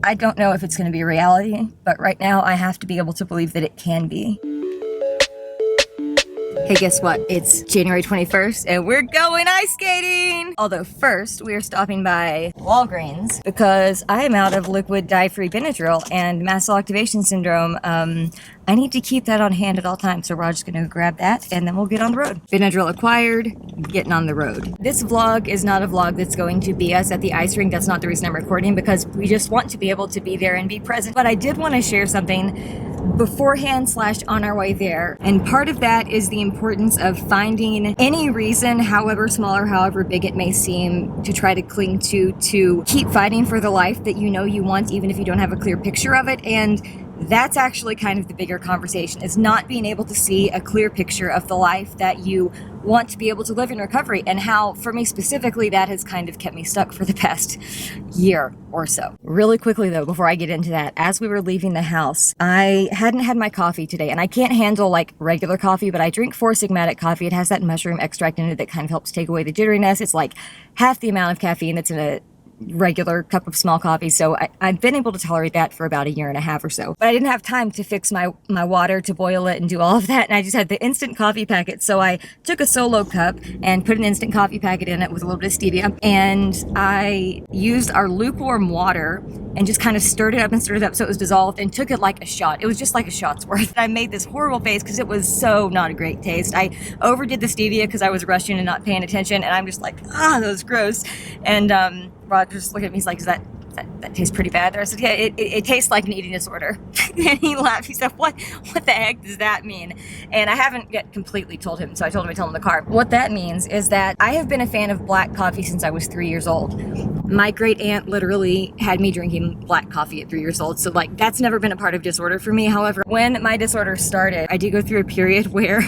I don't know if it's going to be reality, but right now I have to be able to believe that it can be. Hey, guess what? It's January 21st and we're going ice skating! Although first, we are stopping by Walgreens because I am out of liquid dye-free Benadryl and mast cell activation syndrome. I need to keep that on hand at all times, so Roger's gonna grab that and then we'll get on the road. Benadryl acquired, getting on the road. This vlog is not a vlog that's going to be us at the ice rink. That's not the reason I'm recording, because we just want to be able to be there and be present. But I did want to share something beforehand / on our way there, and part of that is the importance of finding any reason, however small or however big it may seem, to try to cling to keep fighting for the life that you know you want, even if you don't have a clear picture of it. And that's actually kind of the bigger conversation, is not being able to see a clear picture of the life that you want to be able to live in recovery, and how, for me specifically, that has kind of kept me stuck for the past year or so. Really quickly though, before I get into that, as we were leaving the house, I hadn't had my coffee today, and I can't handle like regular coffee, but I drink Four Sigmatic coffee. It has that mushroom extract in it that kind of helps take away the jitteriness. It's like half the amount of caffeine that's in a regular cup of small coffee, so I've been able to tolerate that for about a year and a half or so. But I didn't have time to fix my water, to boil it and do all of that, and I just had the instant coffee packet. So I took a solo cup and put an instant coffee packet in it with a little bit of stevia, and I used our lukewarm water and just kind of stirred it up so it was dissolved, and took it like a shot. It was just like a shot's worth. I made this horrible face because it was so not a great taste. I overdid the stevia because I was rushing and not paying attention, and I'm just like, that was gross. And Roger just looked at me, he's like, that tastes pretty bad. I said, yeah, it tastes like an eating disorder. And he laughed. He said, what the heck does that mean? And I haven't yet completely told him, so I told him in the car. What that means is that I have been a fan of black coffee since I was 3 years old. My great aunt literally had me drinking black coffee at 3 years old, so like that's never been a part of disorder for me. However, when my disorder started, I did go through a period where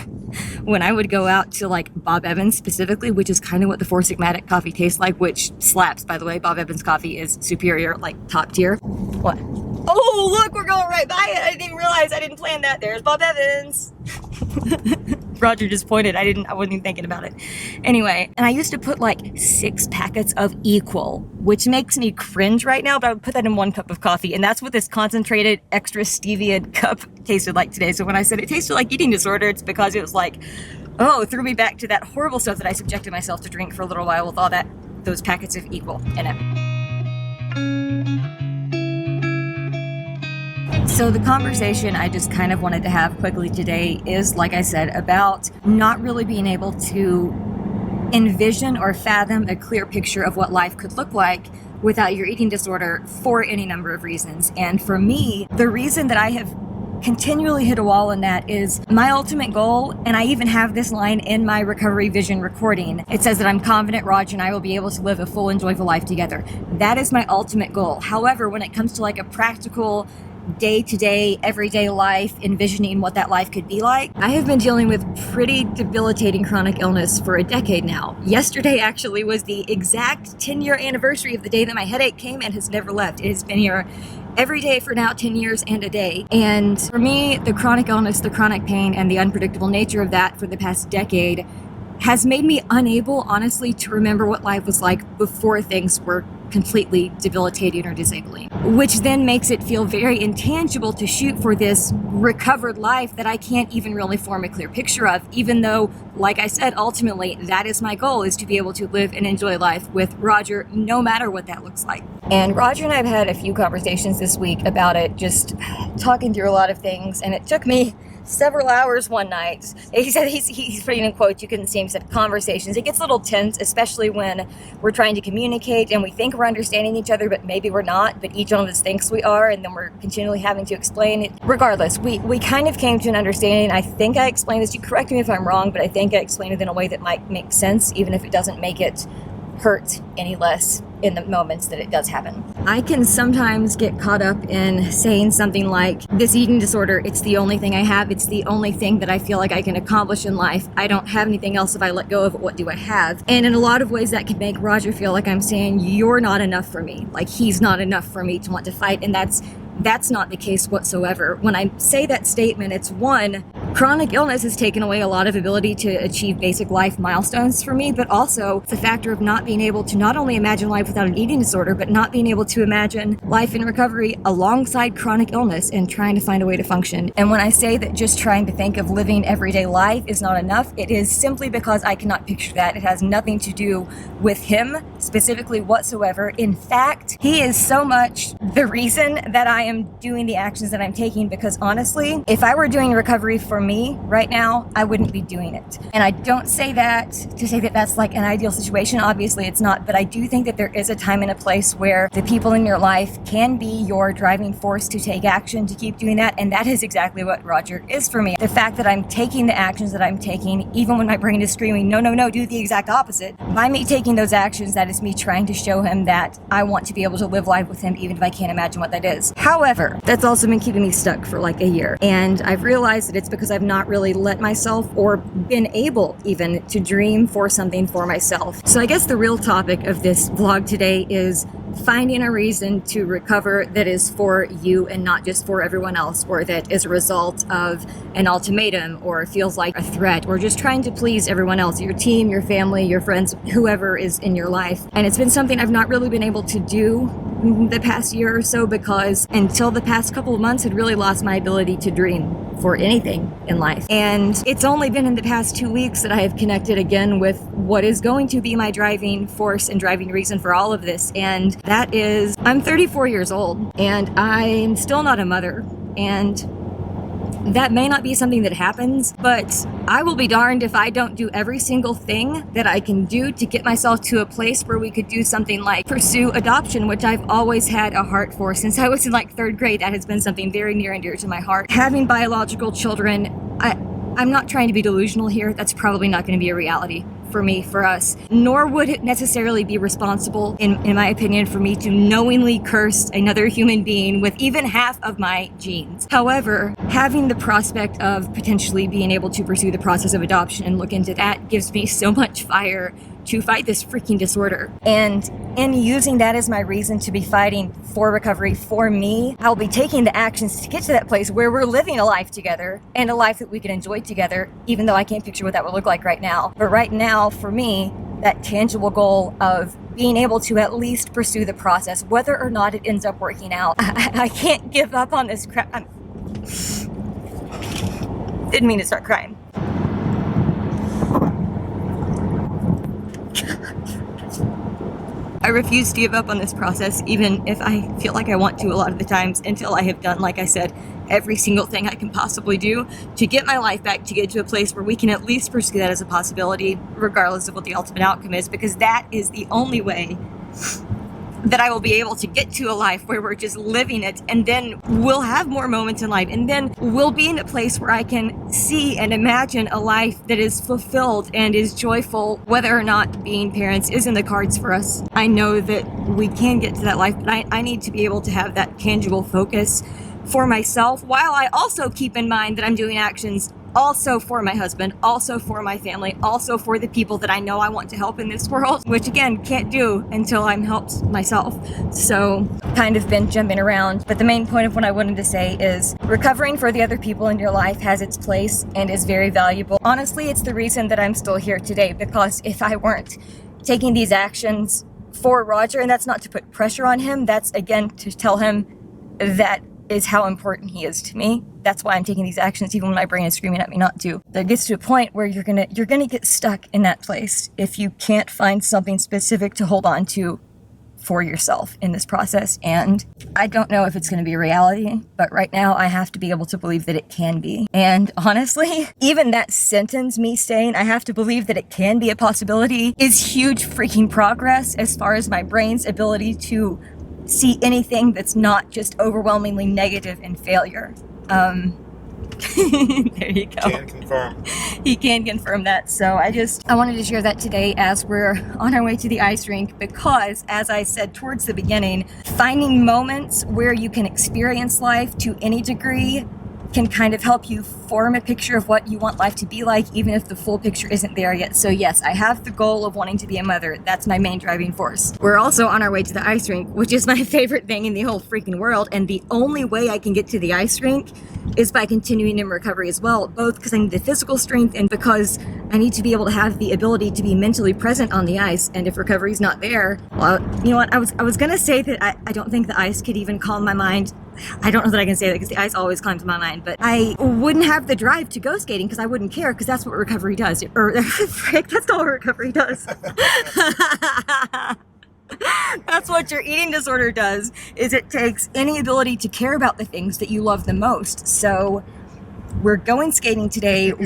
when I would go out to like Bob Evans specifically, which is kind of what the Four Sigmatic coffee tastes like, which slaps, by the way. Bob Evans coffee is superior, like top tier. What? Oh, look, we're going right by it. I didn't even realize. I didn't plan that. There's Bob Evans. Roger just pointed. I wasn't even thinking about it. Anyway, and I used to put like 6 packets of Equal, which makes me cringe right now, but I would put that in 1 cup of coffee, and that's what this concentrated extra stevia cup tasted like today. So when I said it tasted like eating disorder, it's because it was like, it threw me back to that horrible stuff that I subjected myself to drink for a little while with all those packets of Equal in it. So the conversation I just kind of wanted to have quickly today is, like I said, about not really being able to envision or fathom a clear picture of what life could look like without your eating disorder, for any number of reasons. And for me, the reason that I have continually hit a wall in that is my ultimate goal, and I even have this line in my recovery vision recording. It says that I'm confident Roger and I will be able to live a full and joyful life together. That is my ultimate goal. However, when it comes to like a practical day-to-day, everyday life, envisioning what that life could be like, I have been dealing with pretty debilitating chronic illness for a decade now. Yesterday actually was the exact 10-year anniversary of the day that my headache came and has never left. It has been here every day for now 10 years and a day. And for me, the chronic illness, the chronic pain, and the unpredictable nature of that for the past decade has made me unable, honestly, to remember what life was like before things were completely debilitating or disabling, which then makes it feel very intangible to shoot for this recovered life that I can't even really form a clear picture of, even though, like I said, ultimately that is my goal, is to be able to live and enjoy life with Roger, no matter what that looks like. And Roger and I have had a few conversations this week about it, just talking through a lot of things, and it took me several hours one night. He said, he's putting in quotes, you couldn't see him, he said conversations. It gets a little tense, especially when we're trying to communicate and we think we're understanding each other, but maybe we're not, but each one of us thinks we are, and then we're continually having to explain it. Regardless, we kind of came to an understanding. I think I explained this, you correct me if I'm wrong, but I think I explained it in a way that might make sense, even if it doesn't make it hurt any less in the moments that it does happen. I can sometimes get caught up in saying something like, this eating disorder, it's the only thing I have, it's the only thing that I feel like I can accomplish in life. I don't have anything else. If I let go of it, what do I have? And in a lot of ways that can make Roger feel like I'm saying, you're not enough for me, like he's not enough for me to want to fight, and that's not the case whatsoever. When I say that statement, it's one, Chronic illness has taken away a lot of ability to achieve basic life milestones for me, but also the factor of not being able to not only imagine life without an eating disorder, but not being able to imagine life in recovery alongside chronic illness and trying to find a way to function. And when I say that just trying to think of living everyday life is not enough, it is simply because I cannot picture that. It has nothing to do with him specifically whatsoever. In fact, he is so much the reason that I am doing the actions that I'm taking, because honestly, if I were doing recovery for me right now, I wouldn't be doing it. And I don't say that to say that that's like an ideal situation. Obviously it's not, but I do think that there is a time and a place where the people in your life can be your driving force to take action, to keep doing that. And that is exactly what Roger is for me. The fact that I'm taking the actions that I'm taking, even when my brain is screaming, no, no, no, do the exact opposite. By me taking those actions, that is me trying to show him that I want to be able to live life with him, even if I can't imagine what that is. However, that's also been keeping me stuck for like a year. And I've realized that it's because I've not really let myself or been able even to dream for something for myself. So I guess the real topic of this vlog today is finding a reason to recover that is for you and not just for everyone else, or that is a result of an ultimatum or feels like a threat, or just trying to please everyone else, your team, your family, your friends, whoever is in your life. And it's been something I've not really been able to do the past year or so, because until the past couple of months had really lost my ability to dream for anything in life. And it's only been in the past 2 weeks that I have connected again with what is going to be my driving force and driving reason for all of this. And that is, I'm 34 years old and I'm still not a mother. And that may not be something that happens, but I will be darned if I don't do every single thing that I can do to get myself to a place where we could do something like pursue adoption, which I've always had a heart for. Since I was in like 3rd grade, that has been something very near and dear to my heart. Having biological children, I'm not trying to be delusional here. That's probably not going to be a reality for me, for us, nor would it necessarily be responsible, in my opinion, for me to knowingly curse another human being with even half of my genes. However, having the prospect of potentially being able to pursue the process of adoption and look into that gives me so much fire to fight this freaking disorder. And in using that as my reason to be fighting for recovery for me, I'll be taking the actions to get to that place where we're living a life together and a life that we can enjoy together, even though I can't picture what that would look like right now. But right now, for me, that tangible goal of being able to at least pursue the process, whether or not it ends up working out. I can't give up on this crap. Didn't mean to start crying. I refuse to give up on this process, even if I feel like I want to a lot of the times, until I have done, like I said, every single thing I can possibly do to get my life back, to get to a place where we can at least pursue that as a possibility, regardless of what the ultimate outcome is, because that is the only way that I will be able to get to a life where we're just living it, and then we'll have more moments in life, and then we'll be in a place where I can see and imagine a life that is fulfilled and is joyful, whether or not being parents is in the cards for us. I know that we can get to that life, but I need to be able to have that tangible focus for myself, while I also keep in mind that I'm doing actions also for my husband, also for my family, also for the people that I know I want to help in this world, which again, can't do until I'm helped myself. So kind of been jumping around, but the main point of what I wanted to say is recovering for the other people in your life has its place and is very valuable. Honestly, it's the reason that I'm still here today, because if I weren't taking these actions for Roger, and that's not to put pressure on him, that's again to tell him that is how important he is to me. That's why I'm taking these actions, even when my brain is screaming at me not to. There gets to a point where you're gonna get stuck in that place if you can't find something specific to hold on to for yourself in this process. And I don't know if it's gonna be a reality, but right now I have to be able to believe that it can be. And honestly, even that sentence, me saying I have to believe that it can be a possibility, is huge freaking progress as far as my brain's ability to see anything that's not just overwhelmingly negative and failure. There you go. Can confirm. He can confirm that. So I wanted to share that today as we're on our way to the ice rink, because as I said towards the beginning, finding moments where you can experience life to any degree can kind of help you form a picture of what you want life to be like, even if the full picture isn't there yet. So yes, I have the goal of wanting to be a mother. That's my main driving force. We're also on our way to the ice rink, which is my favorite thing in the whole freaking world. And the only way I can get to the ice rink is by continuing in recovery as well, both because I need the physical strength and because I need to be able to have the ability to be mentally present on the ice. And if recovery's not there, well, you know what, I was gonna say that I don't think the ice could even calm my mind. I don't know that I can say that because the ice always climbs my mind, but I wouldn't have the drive to go skating because I wouldn't care, because that's what recovery does. Or frick, that's not what recovery does. That's what your eating disorder does, is it takes any ability to care about the things that you love the most. So we're going skating today. That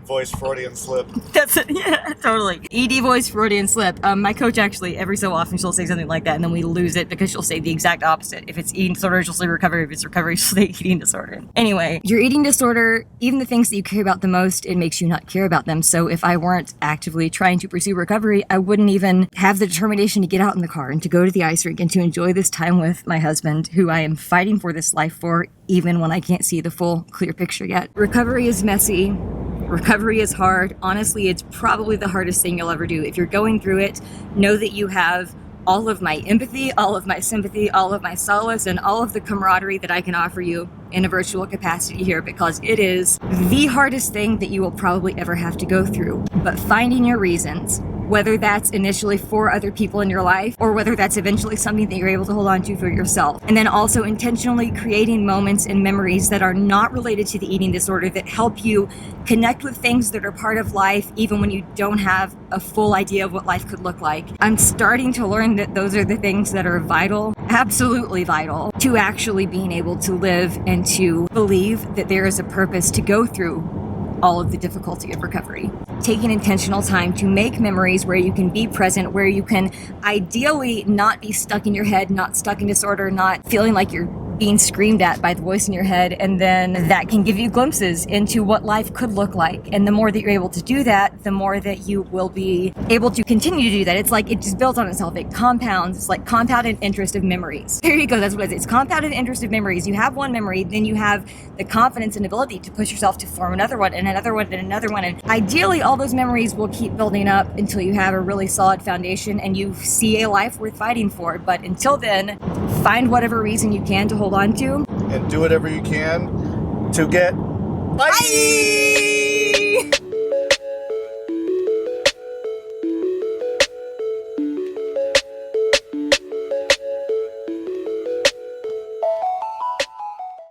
voice Freudian slip. That's it. Yeah, totally. ED voice Freudian slip. My coach actually, every so often, she'll say something like that, and then we lose it because she'll say the exact opposite. If it's eating disorder, she'll say recovery. If it's recovery, she'll say eating disorder. Anyway, your eating disorder, even the things that you care about the most, it makes you not care about them. So if I weren't actively trying to pursue recovery, I wouldn't even have the determination to get out in the car and to go to the ice rink and to enjoy this time with my husband, who I am fighting for this life for, even when I can't see the full clear picture yet. Recovery is messy. Recovery is hard. Honestly, it's probably the hardest thing you'll ever do. If you're going through it, know that you have all of my empathy, all of my sympathy, all of my solace, and all of the camaraderie that I can offer you in a virtual capacity here, because it is the hardest thing that you will probably ever have to go through. But finding your reasons, whether that's initially for other people in your life or whether that's eventually something that you're able to hold on to for yourself. And then also intentionally creating moments and memories that are not related to the eating disorder, that help you connect with things that are part of life even when you don't have a full idea of what life could look like. I'm starting to learn that those are the things that are vital, absolutely vital, to actually being able to live and to believe that there is a purpose to go through all of the difficulty of recovery. Taking intentional time to make memories where you can be present, where you can ideally not be stuck in your head, not stuck in disorder, not feeling like you're being screamed at by the voice in your head, and then that can give you glimpses into what life could look like. And the more that you're able to do that, the more that you will be able to continue to do that. It's like it just builds on itself. It compounds. It's like compounded interest of memories. There you go. That's what it is. It's compounded interest of memories. You have one memory, then you have the confidence and ability to push yourself to form another one and another one and another one. And ideally, all those memories will keep building up until you have a really solid foundation and you see a life worth fighting for. But until then, find whatever reason you can to hold on to. And do whatever you can to get... Bye!